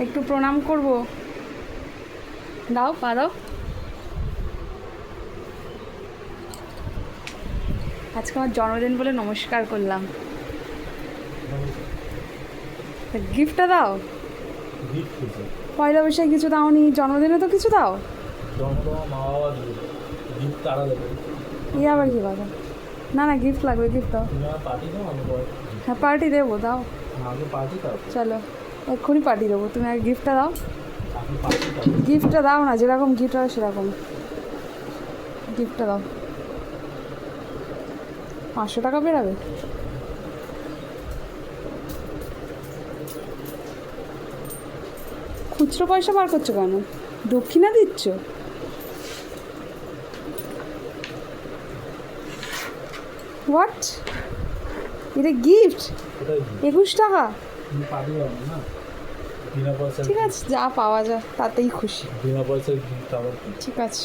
একটু প্রণাম করব। দাও, পা দাও। আজকে আমার জন্মদিন বলে নমস্কার করলাম। গিফটটা দাও। পয়লা বৈশাখে কিছু দাওনি, জন্মদিনে তো কিছু দাও। এই আবার কি কথা? না না, গিফট লাগবে, গিফট দাও। হ্যাঁ, পার্টি দেবো, দাও। চলো, এক্ষুনি পার্টি দেবো, তুমি আগে গিফটটা দাও। গিফটটা দাও না, যেরকম গিফট হয় সেরকম গিফটটা দাও। 500 টাকা বেরাবে? খুচরো পয়সা বার করছো কেন? দক্ষিণা দিচ্ছ? হোয়াট? এটা গিফট? 21 টাকা? ঠিক আছে, যা পাওয়া যায় তাতেই খুশি। ঠিক আছে।